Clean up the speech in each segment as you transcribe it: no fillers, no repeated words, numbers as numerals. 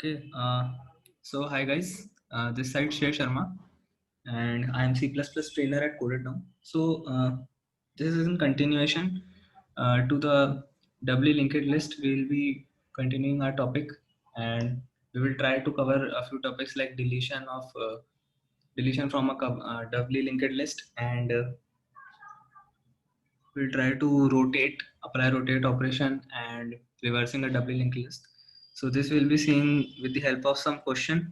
Okay, so hi guys, this side Shay Sharma, and I am C++ trainer at Coded Now. So this is in continuation to the doubly linked list. We will be continuing our topic, and we will try to cover a few topics like deletion from a doubly linked list, and we'll try to apply rotate operation and reversing a doubly linked list. So this will be seen with the help of some question.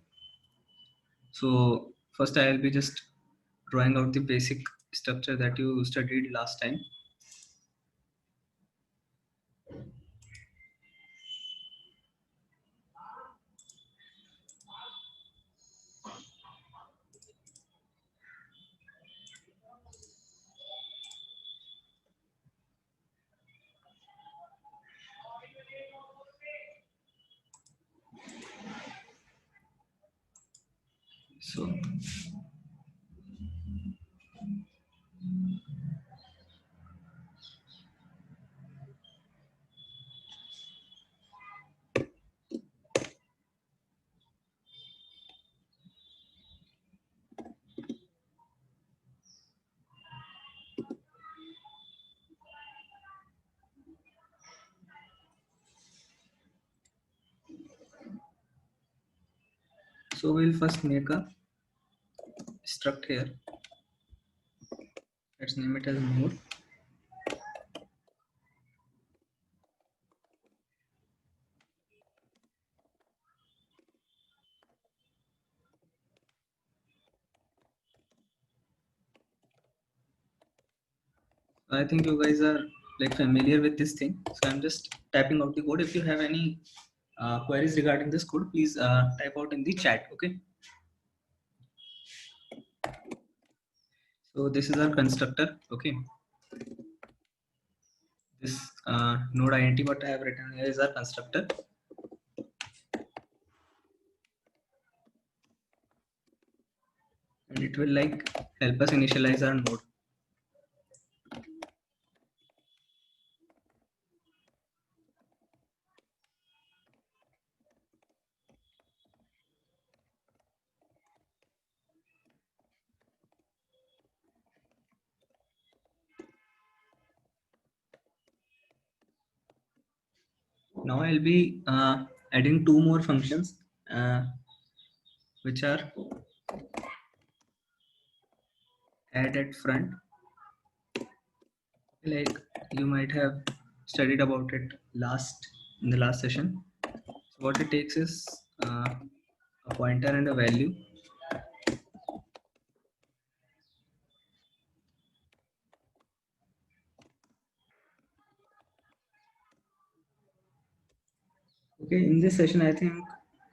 So first I'll be just drawing out the basic structure that you studied last time. So we'll first make a struct here. Let's name it as node. I think you guys are like familiar with this thing. So I'm just typing out the code. If you have any queries regarding this code, please type out in the chat. Okay. So this is our constructor. Okay. This node int what I have written here is our constructor. And it will like help us initialize our node. Now I'll be adding two more functions which are add at front. Like you might have studied about it in the last session. So what it takes is a pointer and a value. Okay, in this session I think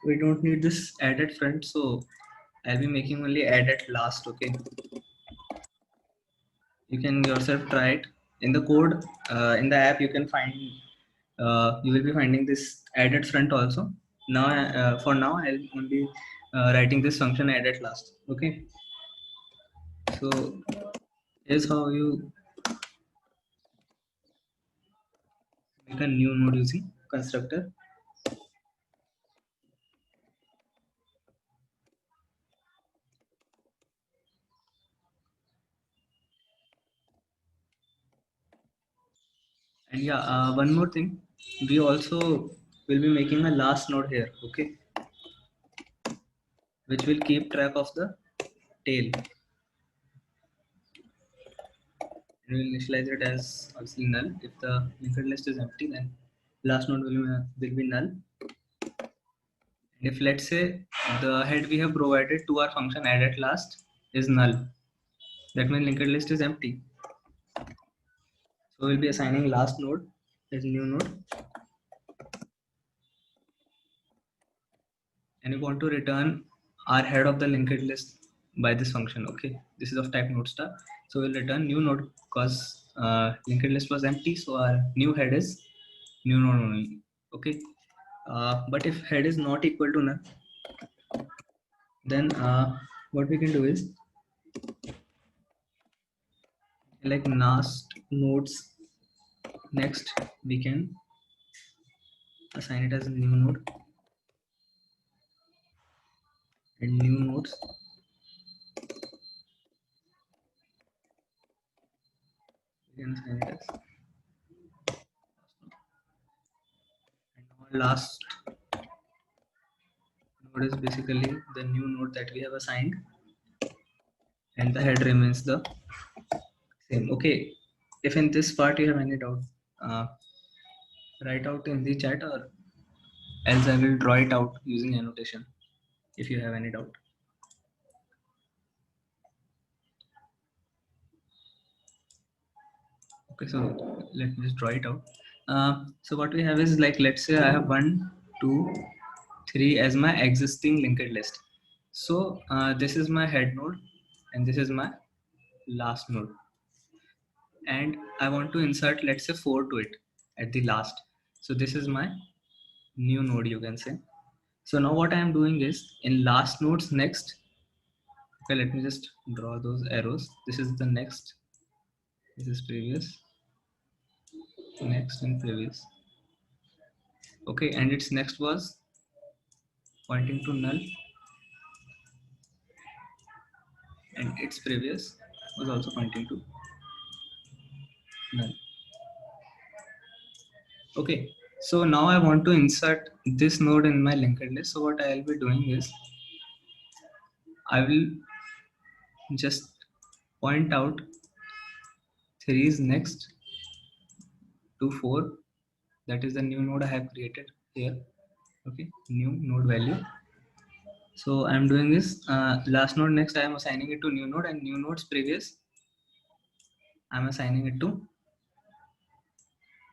we don't need this add at front, so I'll be making only add at last. Okay, you can yourself try it in the code. In the app you can find you will be finding this add at front also. Now for now I'll only writing this function add at last. Okay, so here's how you make a new node using constructor. And yeah, one more thing, we also will be making a last node here. Okay, which will keep track of the tail. And we'll initialize it as obviously null. If the linked list is empty, then last node will be null. And if let's say the head we have provided to our function add at last is null, that means linked list is empty. So we'll be assigning last node as new node, and we want to return our head of the linked list by this function. Okay, this is of type node star, so we'll return new node because linked list was empty, so our new head is new node only. Okay, but if head is not equal to null, then what we can do is like last nodes next we can assign it as a new node. and new nodes. We can assign it as. And our last node is basically the new node that we have assigned, and the head remains the same. Okay, if in this part you have any doubt, uh, write out in the chat, or else I will draw it out using annotation if you have any doubt. Okay, so let me just draw it out. So what we have is, like, let's say I have 1, 2, 3 as my existing linked list. So this is my head node and this is my last node, and I want to insert, let's say, 4 to it at the last. So this is my new node, you can say. So now what I am doing is, in last nodes next, okay, let me just draw those arrows. This is the next, this is previous, next, and previous. Okay, and its next was pointing to null, and its previous was also pointing to null. Okay, so now I want to insert this node in my linked list. So what I'll be doing is, I will just point out 3 is next to 4. That is the new node I have created here. Okay, new node value. So I'm doing this, last node next I am assigning it to new node, and new nodes previous I'm assigning it to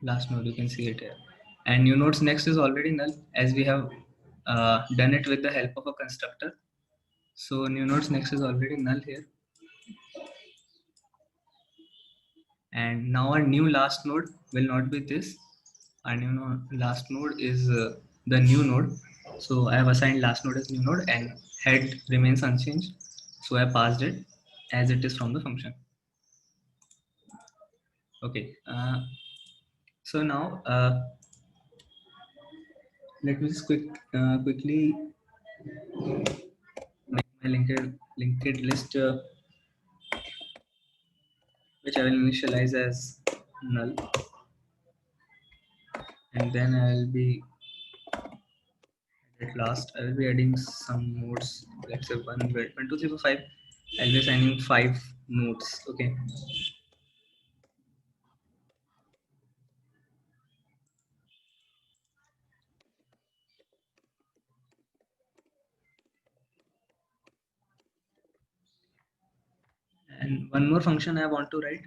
last node. You can see it here. And new nodes next is already null, as we have done it with the help of a constructor. So new nodes next is already null here. And now our new last node will not be this. Our new last node is the new node. So I have assigned last node as new node, and head remains unchanged. So I passed it as it is from the function. Okay. So now let me just quickly make my linked list, which I will initialize as null, and then I will be, at last I will be adding some nodes. Let's say 1, 2, 3, 4, 5. I'll be assigning 5 nodes. Okay. And one more function I want to write,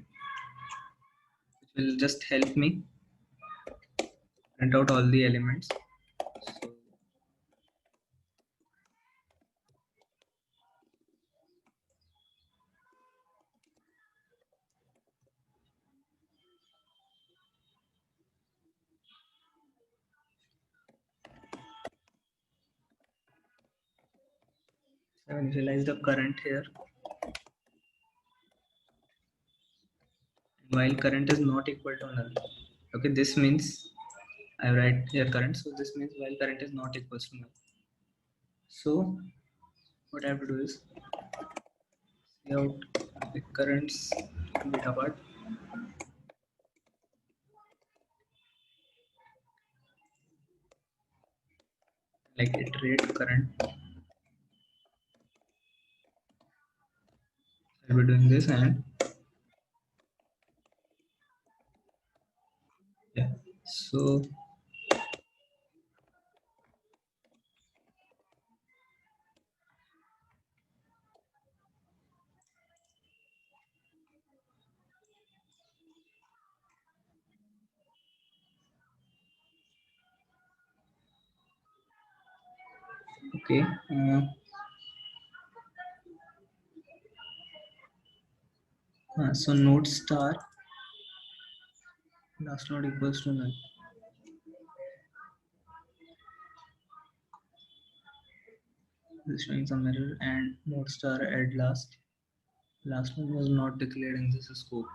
which will just help me print out all the elements. So I initialize the current here. While current is not equal to null. Okay, this means I write here current. So this means while current is not equal to null. So what I have to do is see out the currents data part. Like iterate current. I'll be doing this, and yeah. So okay. So node star last node equals to null. This is showing some error, and node star add last node was not declared in this scope.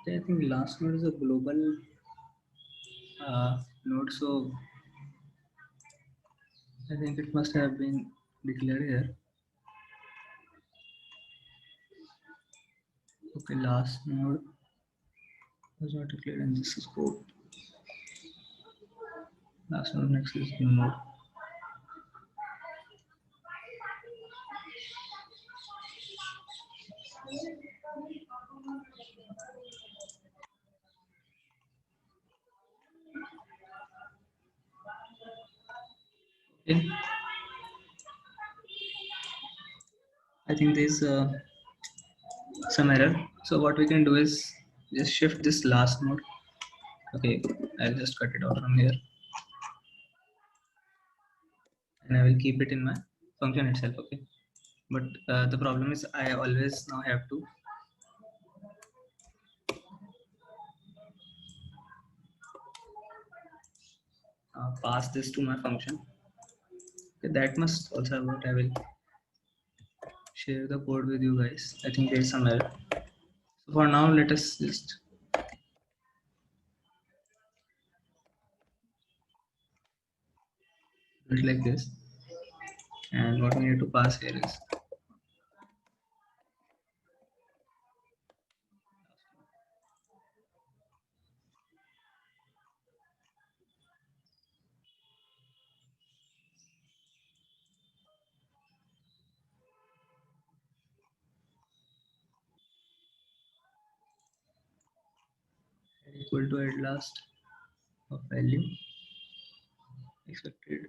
I think last node is a global node, so I think it must have been declared here. Okay, last node was not declared in this scope. Last node next is new node. Okay. I think there's some error. So what we can do is just shift this last node. Okay, I'll just cut it out from here, and I will keep it in my function itself. Okay, but the problem is I always now have to pass this to my function. Okay, that must also have what I will share the code with you guys. I think there's some error. So for now, let us just do it like this. And what we need to pass here is equal to at last of value expected.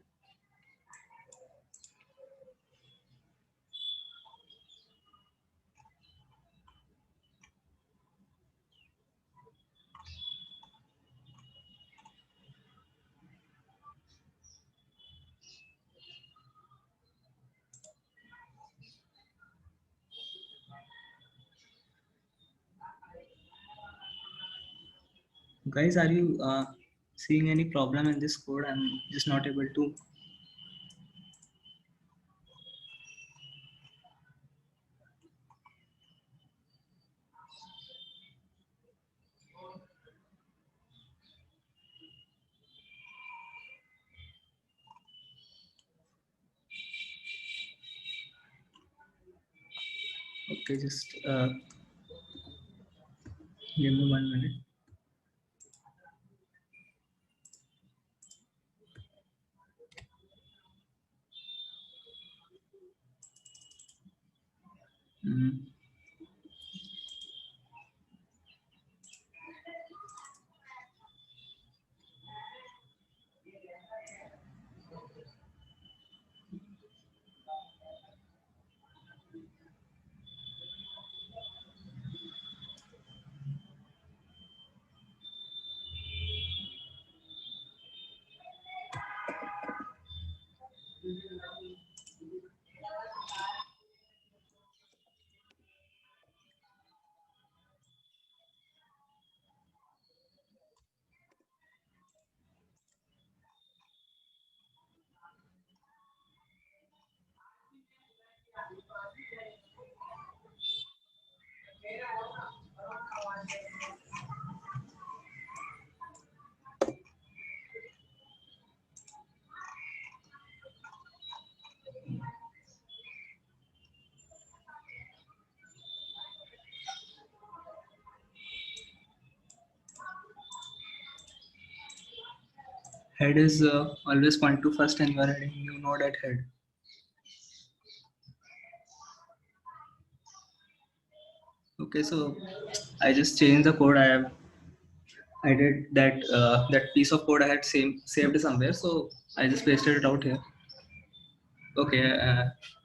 Guys, are you seeing any problem in this code? I'm just not able to. Okay, just give me 1 minute. Mm. Head is always point to first, and you are adding new node at head. Okay, so I just changed the code. I did that that piece of code I had saved somewhere, so I just pasted it out here. Okay,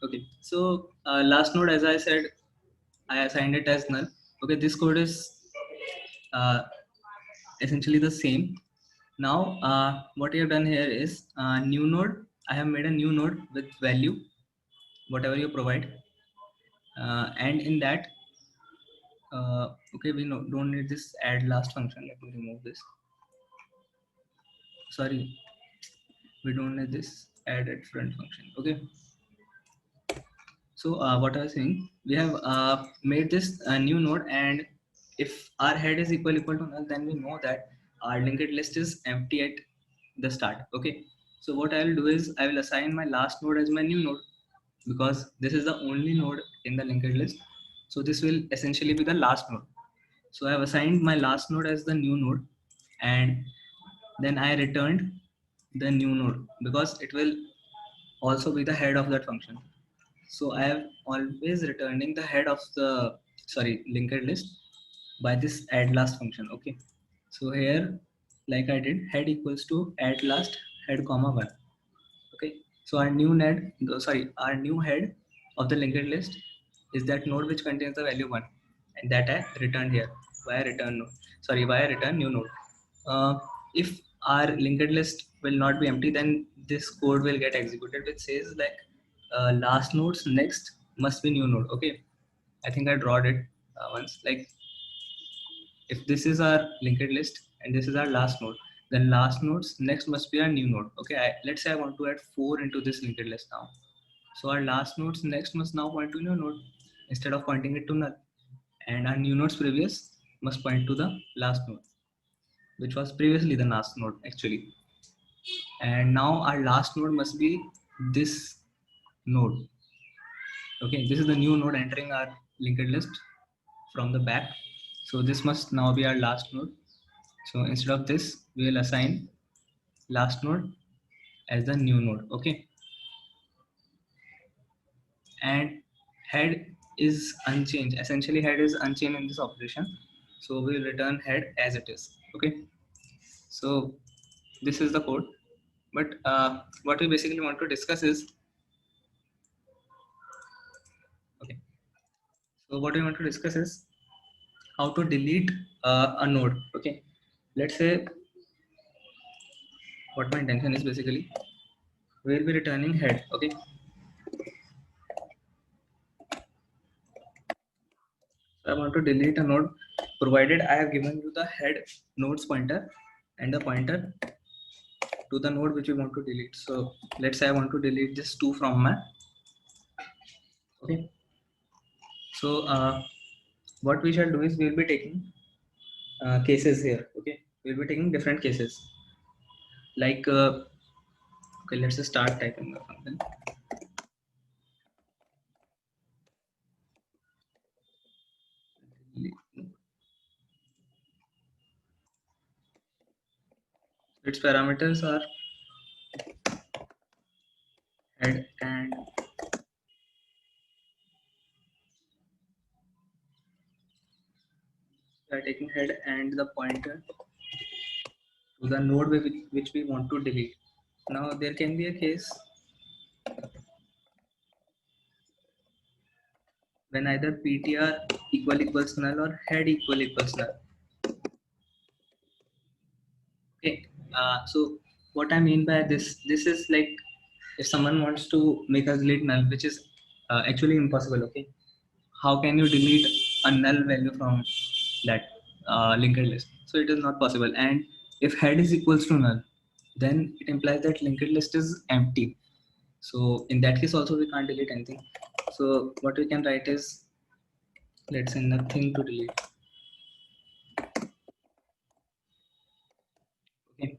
okay. So last node, as I said, I assigned it as null. Okay, this code is uh, essentially the same. Now, what you have done here is new node. I have made a new node with value, whatever you provide, and in that, okay, we don't need this add last function. Let me remove this. Sorry, we don't need this add at front function. Okay. So what I was saying, we have made this new node, and if our head is equal to null, then we know that our linked list is empty at the start. Okay, so what I will do is I will assign my last node as my new node, because this is the only node in the linked list. So this will essentially be the last node. So I have assigned my last node as the new node, and then I returned the new node because it will also be the head of that function. So I am always returning the head of the linked list by this add last function. Okay, so here, like I did, head equals to add last head comma 1. Okay, so our new our new head of the linked list is that node which contains the value 1, and that I returned here via return node. Via return new node. If our linked list will not be empty, then this code will get executed, which says like last nodes next must be new node. Okay, I think I drawed it once. Like if this is our linked list and this is our last node, then last nodes next must be our new node. Okay, let's say I want to add 4 into this linked list now. So our last nodes next must now point to new node instead of pointing it to null, and our new nodes previous must point to the last node, which was previously the last node actually. And now our last node must be this node. Okay, this is the new node entering our linked list from the back. So this must now be our last node. So instead of this, we will assign last node as the new node. Okay, and head is unchanged. Essentially, head is unchanged in this operation. So we will return head as it is. Okay, so this is the code. But what we basically want to discuss is, okay, so what we want to discuss is how to delete a node. Okay, let's say what my intention is basically, we'll be returning head. Okay, so I want to delete a node, provided I have given you the head nodes pointer and the pointer to the node which we want to delete. So let's say I want to delete this 2 from my, okay, so what we shall do is we'll be taking cases here. Okay, we'll be taking different cases, like okay, let's just start typing or something. Its parameters are head, and we are taking head and the pointer to the node which we want to delete. Now there can be a case when either ptr equals null or head equals null. Okay, so what I mean by this is like if someone wants to make us delete null, which is actually impossible. Okay, how can you delete a null value from that linked list? So it is not possible. And if head is equals to null, then it implies that linked list is empty. So in that case also we can't delete anything. So what we can write is, let's say nothing to delete. Okay.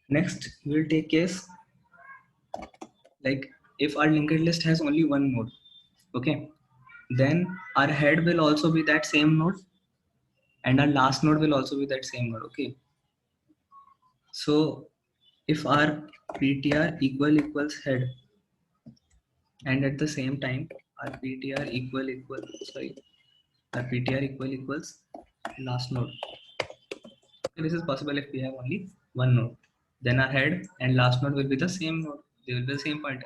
Next we'll take case like if our linked list has only one node. Okay, then our head will also be that same node and our last node will also be that same node. Okay, so if our ptr equals head and at the same time our ptr our ptr equals last node, this is possible if we have only one node, then our head and last node will be the same node, they will be the same pointer.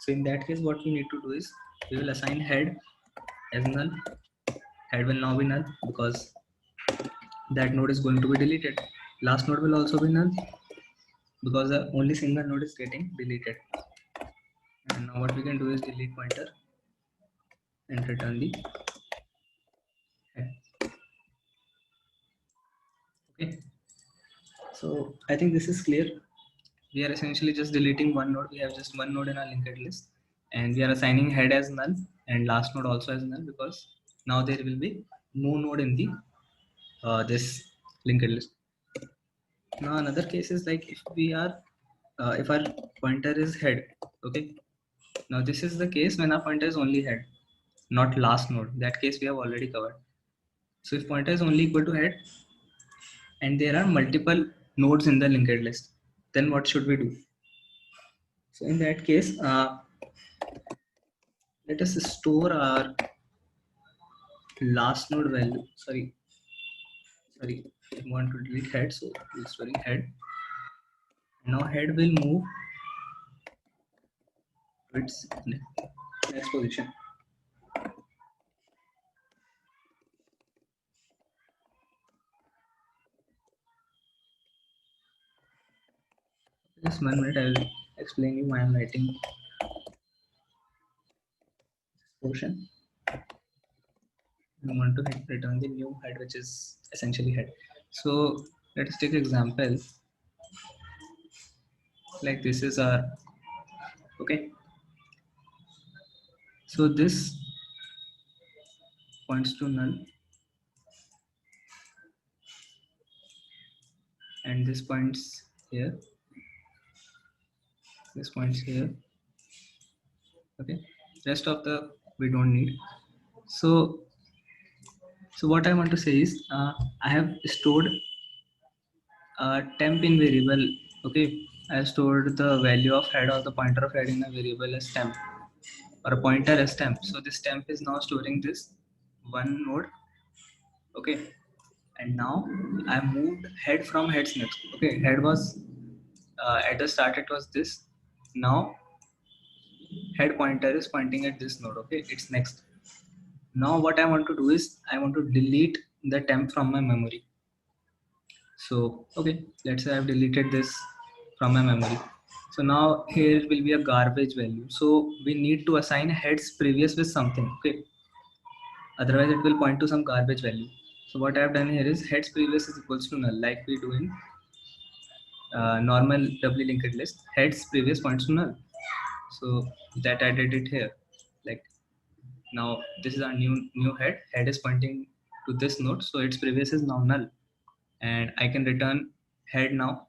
So in that case what we need to do is we will assign head as null. Head will now be null because that node is going to be deleted. Last node will also be null because the only single node is getting deleted. And now what we can do is delete pointer and return the head. Okay, so I think this is clear. We are essentially just deleting one node. We have just one node in our linked list, and we are assigning head as null and last node also as null because Now there will be no node in the this linked list. Now another case is like if we are if our pointer is head. Okay, now this is the case when our pointer is only head, not last node. That case we have already covered. So if pointer is only equal to head and there are multiple nodes in the linked list, then what should we do? So in that case, let us store our last node value. Sorry, I want to delete head, so we're storing head. Now head will move to its next position. Just 1 minute, I will explain you why I'm writing this portion. I want to return the new head, which is essentially head. So let us take an example. Like this is our okay. So this points to null, and this points here. This points here. Okay. Rest of the we don't need. So what I want to say is I have stored temp in variable. Okay, I have stored the value of head or the pointer of head in a variable as temp or a pointer as temp. So this temp is now storing this one node. Okay, and now I moved head from heads next. Okay, head was at the start it was this. Now head pointer is pointing at this node. Okay, it's next. Now what I want to do is I want to delete the temp from my memory. So okay, let's say I've deleted this from my memory. So now here will be a garbage value. So we need to assign heads previous with something. Okay, otherwise it will point to some garbage value. So what I've done here is heads previous is equals to null, like we do in normal doubly linked list. Heads previous points to null. So that I did it here. Like now this is our new head. Head is pointing to this node, so its previous is now null, and I can return head now.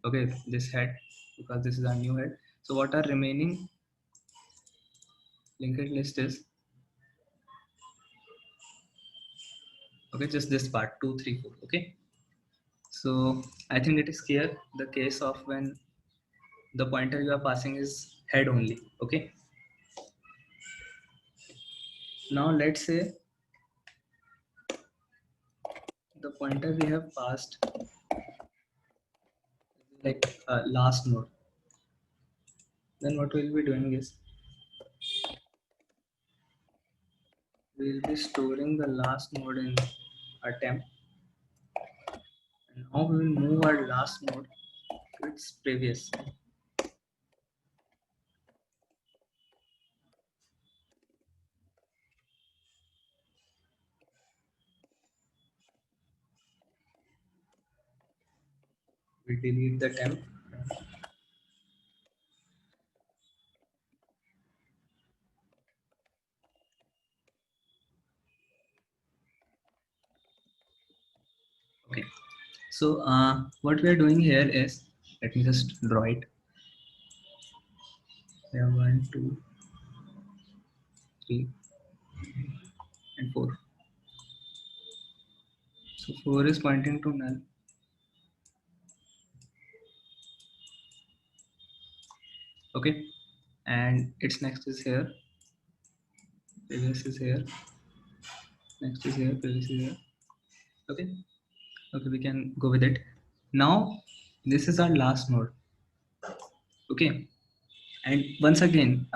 Okay, this head, because this is our new head. So what our remaining linked list is, okay, just this part 2 3 4. Okay, so I think it is clear the case of when the pointer you are passing is head only. Okay, now let's say the pointer we have passed like last node. Then what we'll be doing is we'll be storing the last node in our temp, and now we will move our last node to its previous. We delete the temp. Okay, so what we are doing here is, let me just draw it. We have 1 2 3 and 4. So 4 is pointing to null. Okay, and its next is here, previous is here, next is here, previous is here. Okay, okay, we can go with it. Now this is our last node. Okay, and once again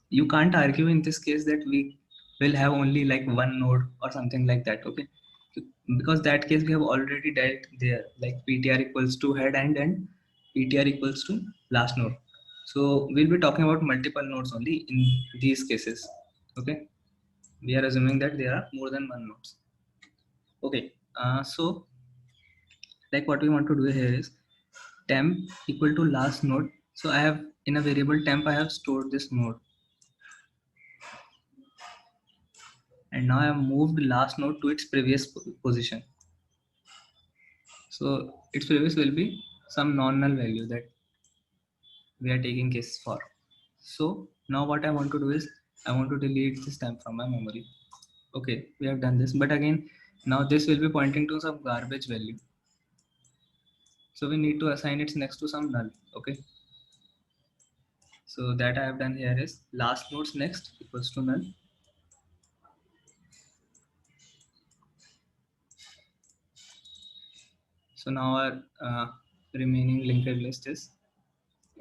you can't argue in this case that we will have only like one node or something like that. Okay, because that case we have already dealt there, like ptr equals to head and ptr equals to last node. So we'll be talking about multiple nodes only in these cases. Okay, we are assuming that there are more than one nodes. Okay, so like what we want to do here is temp equal to last node. So I have in a variable temp I have stored this node, and now I have moved last node to its previous position. So its previous will be some non-null value that we are taking case for. So now what I want to do is I want to delete this temp from my memory. Okay, we have done this, but again, now this will be pointing to some garbage value. So we need to assign it next to some null. Okay. So that I have done here is last nodes next equals to null. So now our remaining linked list is,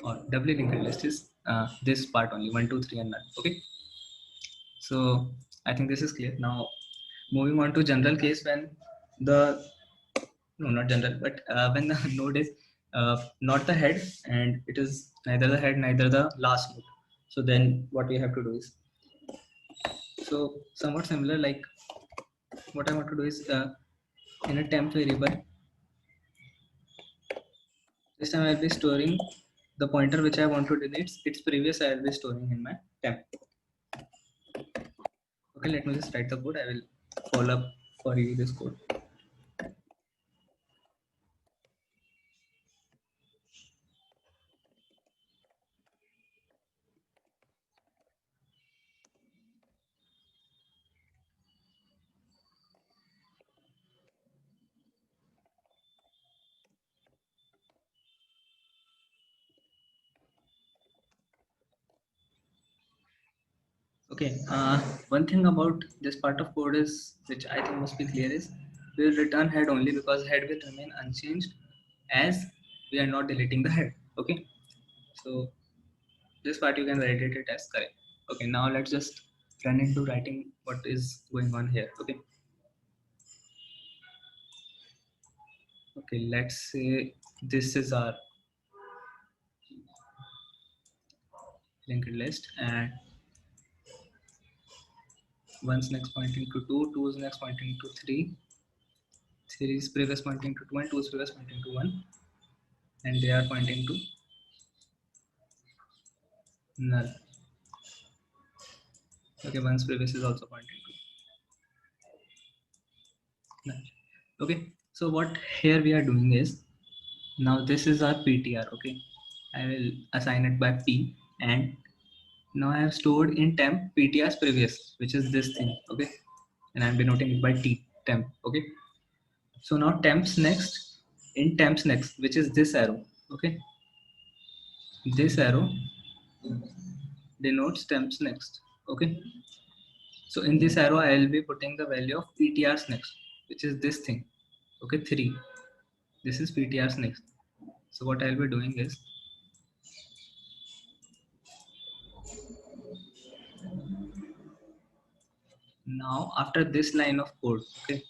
or doubly linked list is this part only 1, 2, 3 and null. Okay. So I think this is clear. Now moving on to general case when the, no, not general, but when the node is not the head and it is neither the head, neither the last node. So then what we have to do is, so somewhat similar, like what I want to do is in a temp variable, this time I'll be storing the pointer which I want to delete. Its previous I'll be storing in my temp. Okay, let me just write the code. I will follow up for you this code. Okay, one thing about this part of code is, which I think must be clear, is we will return head only because head will remain unchanged as we are not deleting the head. Okay, so this part you can write it as correct. Okay, now let's just run into writing what is going on here. Okay, okay, let's say this is our linked list and 1's next pointing to 2, 2's next pointing to 3, 3's previous pointing to 2 and 2's previous pointing to 1, and they are pointing to null. Okay, 1's previous is also pointing to null. Okay, so what here we are doing is, now this is our PTR. Okay, I will assign it by P, and now I have stored in temp PTR's previous, which is this thing. Okay, and I'm denoting it by T temp. Okay, so now temps next, in temps next, which is this arrow. Okay, this arrow denotes temps next. Okay, so in this arrow I will be putting the value of PTR's next, which is this thing. Okay, 3, this is PTR's next. So what I'll be doing is, now after this line of code, okay,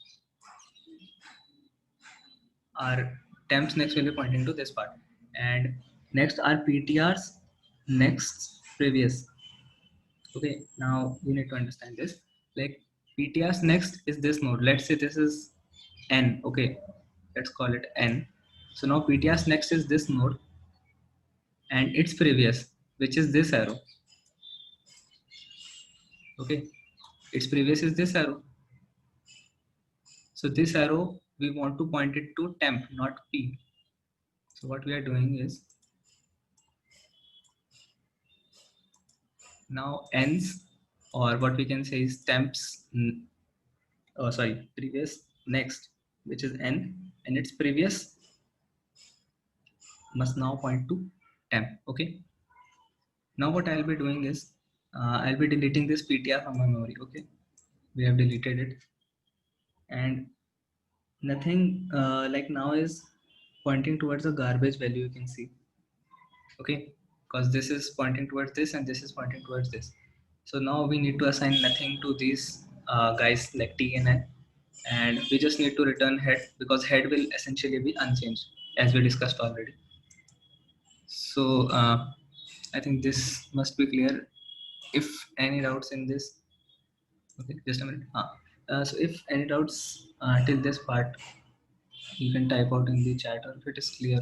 our temps next will be pointing to this part, and next our PTR's next previous. Okay, now you need to understand this, like PTR's next is this node. Let's say this is N. Okay, let's call it N. So now PTR's next is this node and its previous, which is this arrow. Okay, its previous is this arrow. So this arrow we want to point it to temp, not P. So what we are doing is, now ends, or what we can say is temps, oh sorry, previous next, which is N, and its previous must now point to temp. Okay, now what I'll be doing is, I'll be deleting this PTR from my memory. Okay, we have deleted it, and nothing like now is pointing towards a garbage value, you can see. Okay, because this is pointing towards this and this is pointing towards this. So now we need to assign nothing to these guys like T and N, and we just need to return head because head will essentially be unchanged as we discussed already. So I think this must be clear. If any doubts in this, okay, just a minute. So if any doubts till this part, you can type out in the chat, or if it is clear.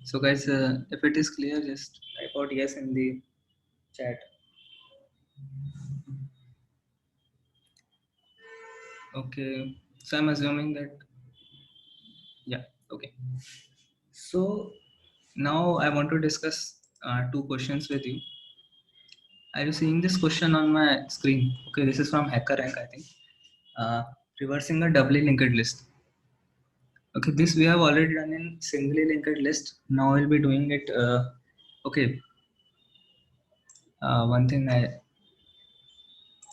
So guys, if it is clear, just type out yes in the chat. Okay, so I'm assuming that, yeah, okay. So now I want to discuss two questions with you. Are you seeing this question on my screen? Okay, this is from HackerRank, I think. uh, Reversing a doubly linked list. Okay, this we have already done in singly linked list. Now we'll be doing it. Okay, one thing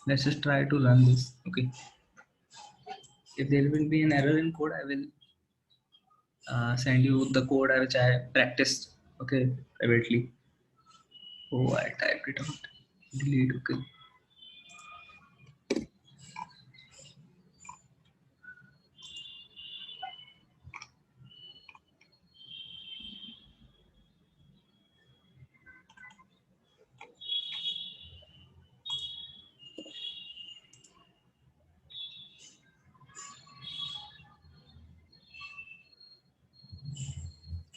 let's just try to run this. Okay, if there will be an error in code, I will send you the code which I practiced. Okay, privately. Oh, I typed it out. Delete. Okay.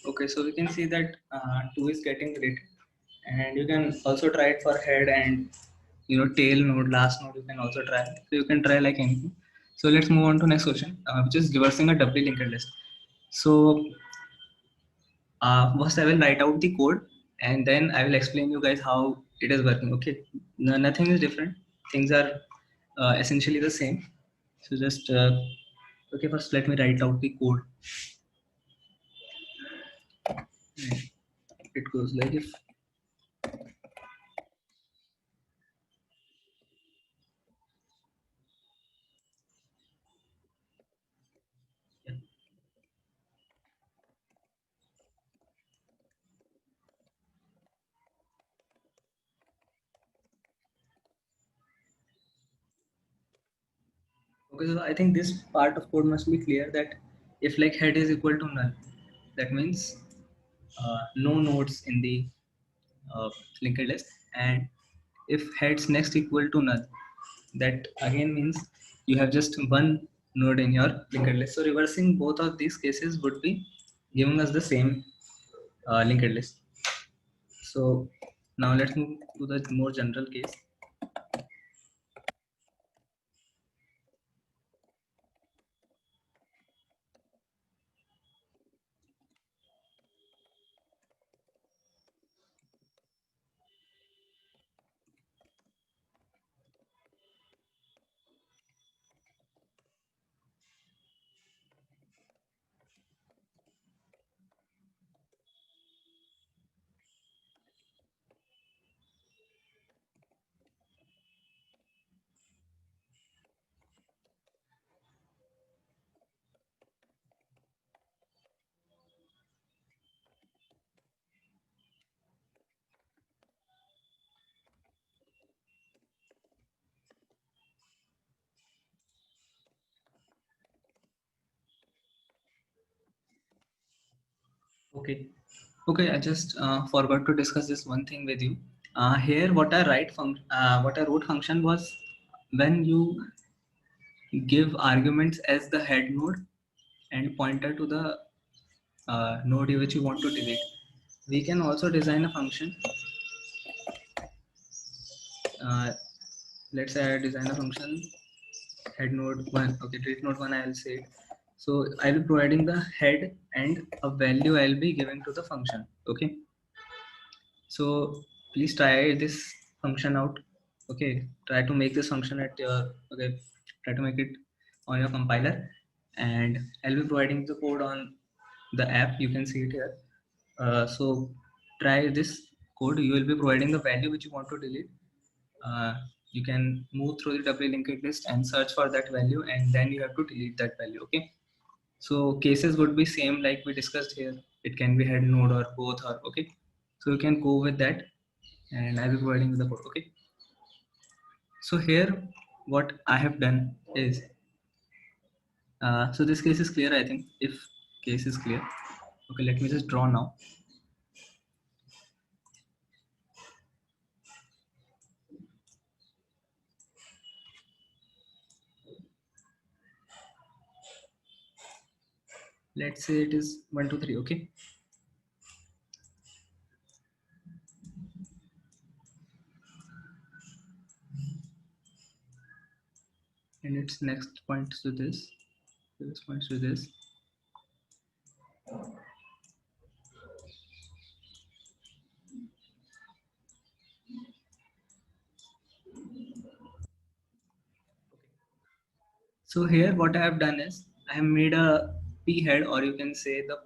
Okay, so we can see that 2 is getting rated, and you can also try it for head and tail node, last node. You can also try. So you can try like anything. So let's move on to next question, which is reversing a doubly linked list. So first I will write out the code, and then I will explain you guys how it is working. Okay, no, nothing is different. Things are essentially the same. So just okay, first let me write out the code. It goes like if yeah. Okay, so I think this part of code must be clear that if like head is equal to null, that means no nodes in the linked list, and if heads next equal to null, that again means you have just one node in your linked list. So reversing both of these cases would be giving us the same linked list. So now let's move to the more general case. Okay. Okay, I just forgot to discuss this one thing with you. Here, what I wrote function was when you give arguments as the head node and pointer to the node which you want to delete. We can also design a function. Uh, let's say I design a function head node one. Okay, delete node one. I will say it. So I will be providing the head and a value I will be giving to the function. Okay. So please try this function out. Okay, try to make this function at your, okay, try to make it on your compiler, and I'll be providing the code on the app. You can see it here. So try this code. You will be providing the value which you want to delete. Uh, you can move through the doubly linked list and search for that value, and then you have to delete that value. Okay. So cases would be same like we discussed here. It can be head node or both, or okay. So you can go with that, and I'll be providing you the code. Okay. So here, what I have done is, so this case is clear. I think if case is clear. Okay, let me just draw now. Let's say it is 1, 2, 3. Okay. and its next points to this points to this. So here what I have done is I have made a p head, or you can say the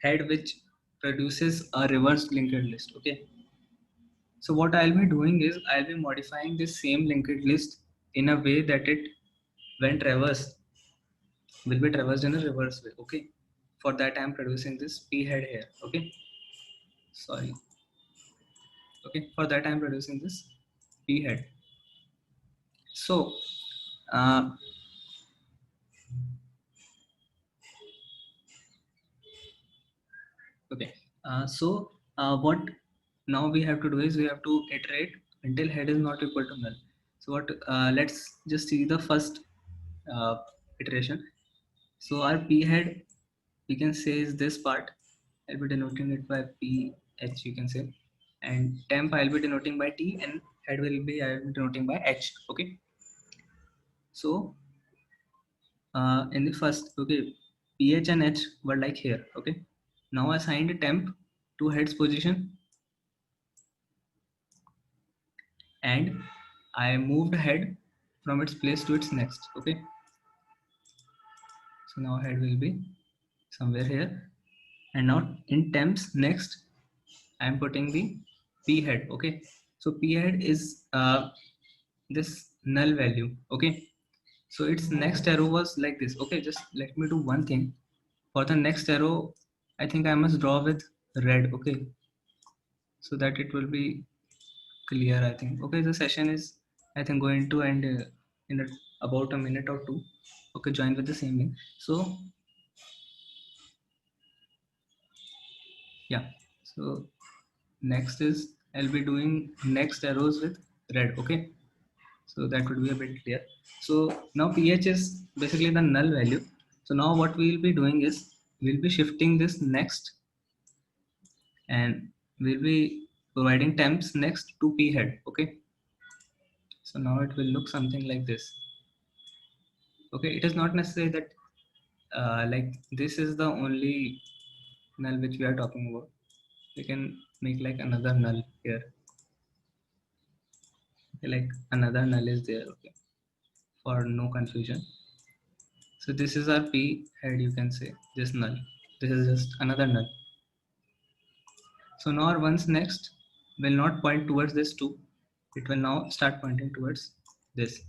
head which produces a reverse linked list. Okay, so what I'll be doing is I'll be modifying this same linked list in a way that it, when traversed, will be traversed in a reverse way. Okay, for that I'm producing this p head here. Okay, sorry. Okay, for that I'm producing this p head. So uh, okay, what now we have to do is we have to iterate until head is not equal to null. So what, let's just see the first uh, iteration. So our p head, we can say, is this part. I'll be denoting it by ph, you can say, and temp I'll be denoting by t, and head will be I'll be denoting by h. Okay, so in the first, okay, ph and h were like here. Okay, now I assigned a temp to head's position, and I moved head from its place to its next. Okay, so now head will be somewhere here, and now in temps next I am putting the p head. Okay, so p head is this null value. Okay, so its next arrow was like this. Okay, just let me do one thing. For the next arrow, I think I must draw with red. Okay, so that it will be clear, I think. Okay, the session is, I think, going to end in about a minute or two. Okay, join with the same link. So yeah, so next is I'll be doing next arrows with red. Okay, so that would be a bit clear. So now pH is basically the null value. So now what we will be doing is we'll be shifting this next, and we'll be providing temps next to p head. Okay, so now it will look something like this. Okay, it is not necessary that like this is the only null which we are talking about. We can make like another null here. Okay, like another null is there. Okay, for no confusion. So this is our p head, you can say, this null. This is just another null. So now our ones next will not point towards this 2. It will now start pointing towards this.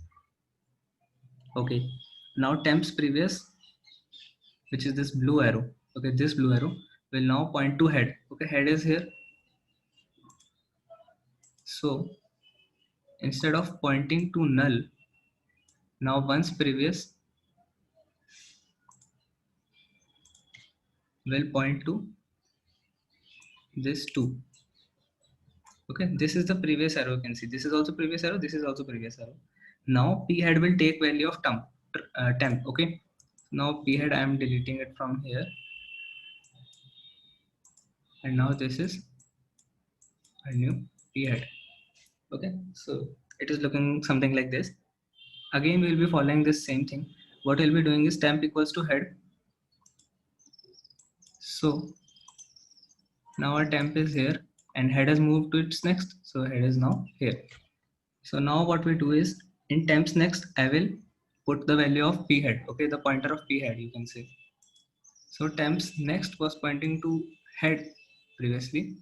Okay, now temps previous, which is this blue arrow. Okay, this blue arrow will now point to head. Okay, head is here. So instead of pointing to null, now once previous will point to this 2. Okay, this is the previous arrow. You can see this is also previous arrow, this is also previous arrow. Now p head will take value of temp. Okay, now p head I am deleting it from here, and now this is a new p head. Okay, so it is looking something like this. Again we will be following this same thing. What we'll be doing is temp equals to head. So now our temp is here and head has moved to its next, so head is now here. So now what we do is in temps next I will put the value of p head. Okay, the pointer of p head, you can say. So temps next was pointing to head previously,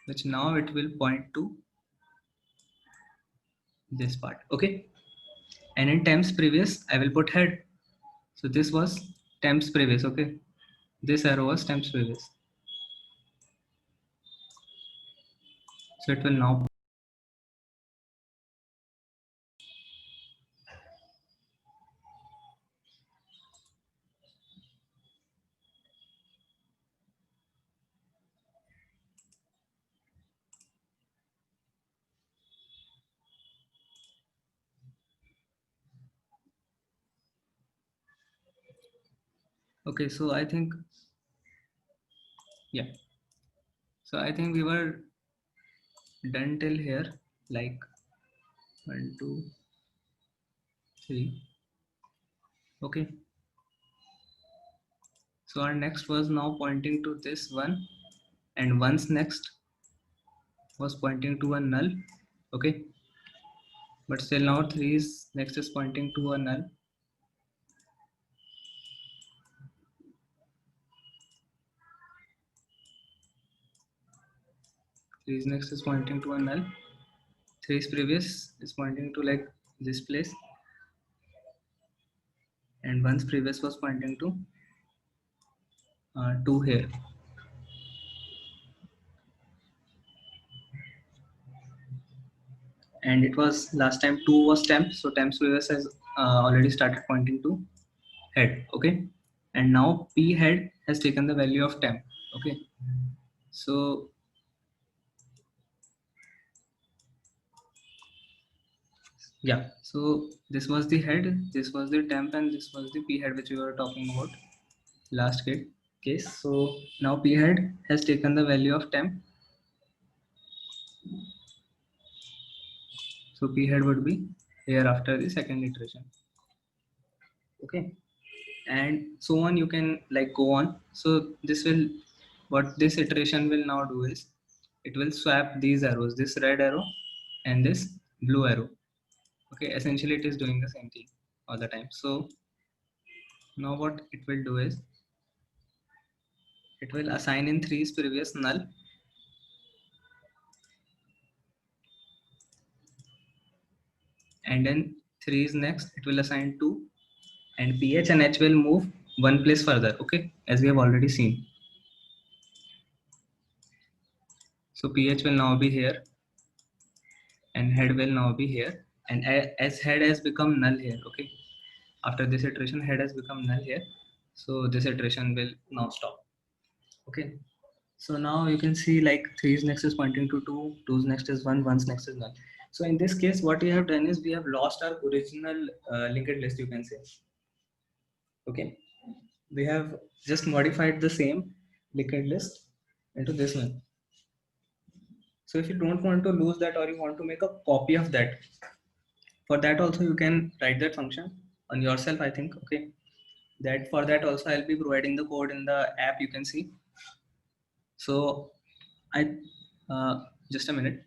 which now it will point to this part. Okay, and in temps previous I will put head. So this was temps previous. Okay, this arrow was temps previous, so it will now. Okay, so I think, yeah, so I think we were done till here, like 1 2 3. Okay, so our next was now pointing to this one, and once next was pointing to a null. Okay, but still now 3 is next is pointing to a null. 3 is next is pointing to a null. 3 is previous is pointing to like this place, and once previous was pointing to 2 here. And it was last time 2 was temp, so temp's previous has already started pointing to head. Okay, and now p head has taken the value of temp. Okay, so yeah, so this was the head, this was the temp, and this was the p head which we were talking about last case. So now p head has taken the value of temp, so p head would be here after the second iteration. Okay, and so on, you can like go on. So this will, what this iteration will now do is it will swap these arrows, this red arrow and this blue arrow. Okay, essentially it is doing the same thing all the time. So now what it will do is it will assign in 3's previous null, and then 3 is next it will assign 2, and ph and h will move one place further. Okay, as we have already seen. So ph will now be here and head will now be here, and as head has become null here. Okay, after this iteration head has become null here, so this iteration will now stop. Okay, so now you can see like 3's next is pointing to 2, 2's next is 1, 1's next is null. So in this case what we have done is we have lost our original linked list, you can say. Okay, we have just modified the same linked list into this one. So if you don't want to lose that, or you want to make a copy of that, for that also you can write that function on yourself, I think. Okay, that for that also I'll be providing the code in the app, you can see. So I just a minute.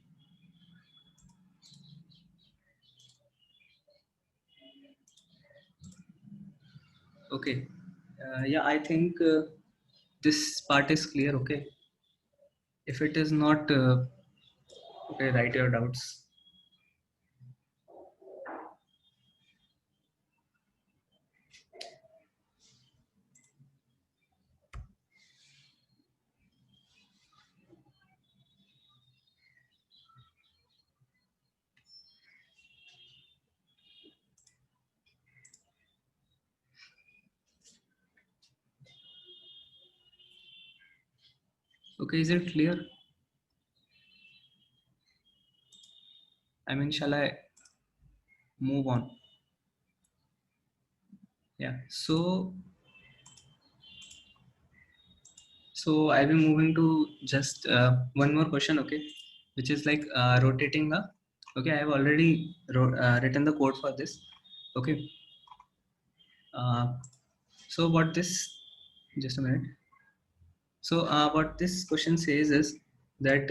Okay, yeah, I think this part is clear. Okay, if it is not okay, write your doubts. Okay, is it clear? I mean, shall I move on? Yeah, so I'll be moving to just one more question. Okay, which is like rotating the. Okay, I have already written the code for this. Okay, uh, so what this, just a minute. So what this question says is that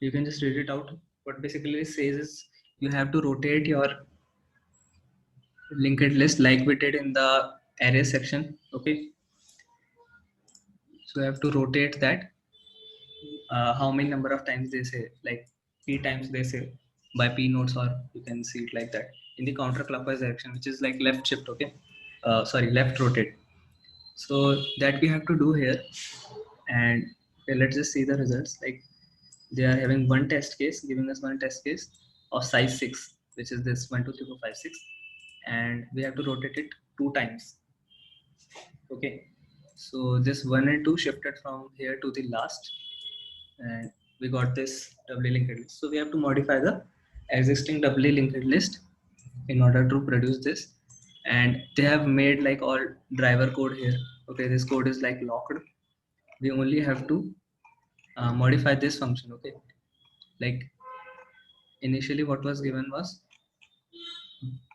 you can just read it out. What basically it says is you have to rotate your linked list like we did in the array section. Okay, so you have to rotate that how many number of times they say, like p times they say by p nodes, or you can see it like that in the counterclockwise direction, which is like left shift. Okay, sorry, left rotate. So that we have to do here, and okay, let's just see the results. Like they are having one test case, giving us one test case of size 6, which is this 1 2 3 4 5 6, and we have to rotate it 2 times. Okay, so this 1 and 2 shifted from here to the last, and we got this doubly linked list. So we have to modify the existing doubly linked list in order to produce this, and they have made like all driver code here. Okay, this code is like locked. We only have to modify this function. Okay, like initially what was given was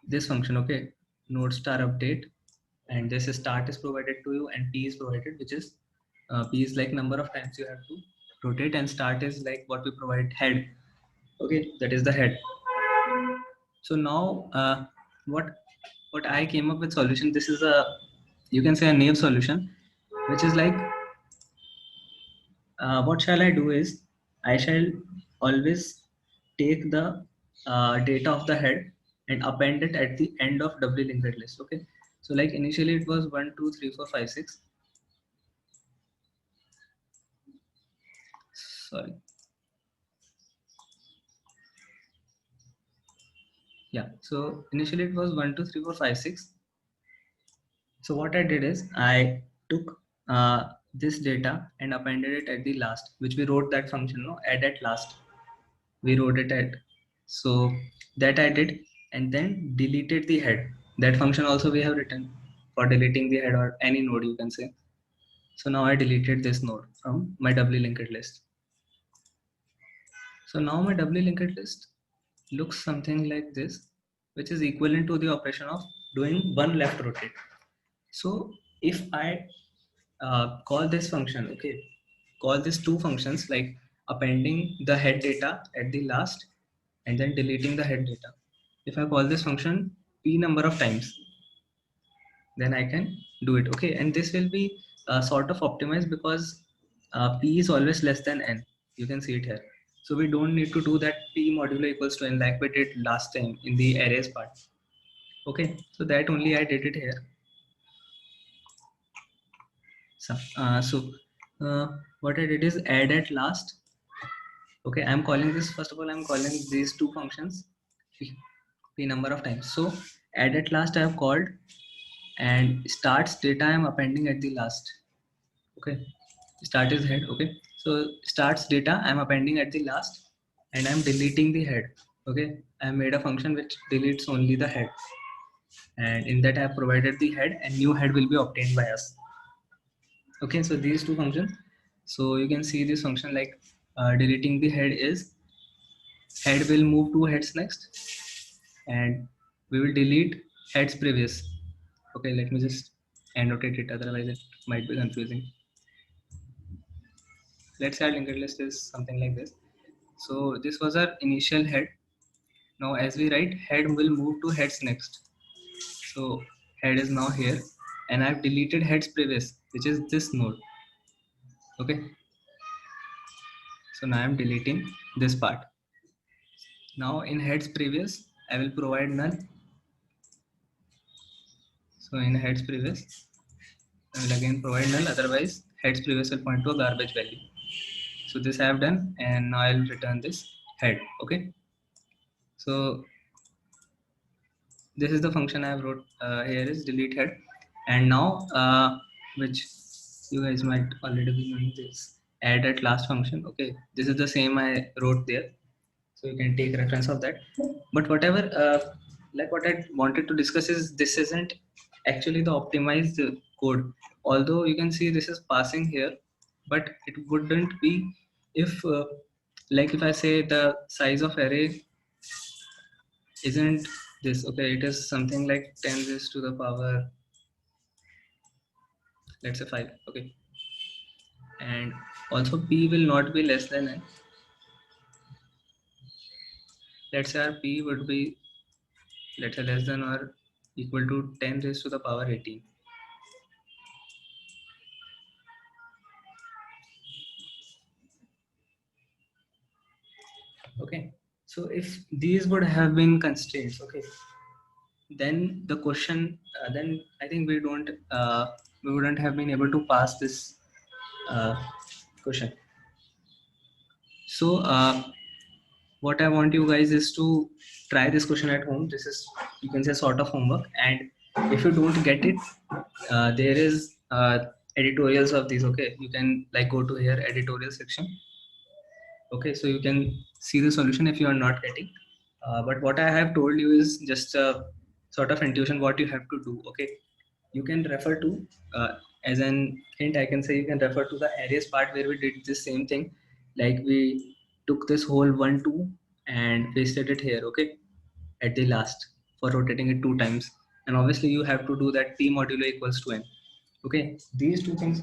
this function, okay, node star update, and this start is provided to you and p is provided, which is p is like number of times you have to rotate, and start is like what we provide, head, okay, that is the head. So now what I came up with solution, this is a, you can say, a naive solution, which is like, what shall I do is, I shall always take the data of the head and append it at the end of doubly linked list. Okay, so like initially it was 1 2 3 4 5 6. Sorry, yeah, so initially it was 1 2 3 4 5 6. So what I did is I took this data and appended it at the last, which we wrote that function, no, add at last, we wrote it at, so that I did, and then deleted the head. That function also we have written for deleting the head or any node, you can say. So now I deleted this node from my doubly linked list. So now my doubly linked list looks something like this, which is equivalent to the operation of doing one left rotate. So if I call this function, okay, call these two functions, like appending the head data at the last and then deleting the head data. If I call this function p number of times, then I can do it, okay, and this will be sort of optimized because p is always less than n. You can see it here. So we don't need to do that p modulo equals to n like we did last time in the arrays part. Okay, so that only I did it here. So what I did is add at last. Okay, I'm calling this, first of all, I'm calling these two functions p number of times. So add at last I have called, and starts data I'm appending at the last. Okay, start is head. Okay, so starts data I'm appending at the last, and I'm deleting the head. Okay, I made a function which deletes only the head, and in that I have provided the head, and new head will be obtained by us. Okay, so these two functions, so you can see this function like deleting the head is, head will move two heads next, and we will delete heads previous. Okay, let me just annotate it, otherwise it might be confusing. Let's say our linked list is something like this. So this was our initial head. Now as we write, head will move to heads next. So head is now here, and I've deleted heads previous, which is this node. Okay, so now I'm deleting this part. Now in heads previous, I will provide null. So in heads previous, I will again provide null, otherwise heads previous will point to a garbage value. So this I have done, and now I'll return this head. Okay, so this is the function I have wrote here is delete head, and now which you guys might already be knowing, this add at last function. Okay, this is the same I wrote there, so you can take reference of that. But whatever, like what I wanted to discuss is, this isn't actually the optimized code, although you can see this is passing here, but it wouldn't be if like if I say the size of array isn't this. Okay, it is something like 10 raised to the power, let's say 5. Okay, and also p will not be less than n. Let's say our p would be, let's say, less than or equal to 10 raised to the power 18. Okay, so if these would have been constraints, okay, then the question, then I think we wouldn't have been able to pass this uh, question. So what I want you guys is to try this question at home. This is, you can say, sort of homework, and if you don't get it, there is editorials of these. Okay, you can like go to here, editorial section. Okay, so you can see the solution if you are not getting, but what I have told you is just a sort of intuition what you have to do. Okay, you can refer to, uh, as an hint I can say, you can refer to the arrays part where we did the same thing, like we took this whole 1 2 and pasted it here, okay, at the last. for rotating it 2 times, and obviously you have to do that p modulo equals to n. Okay, these two things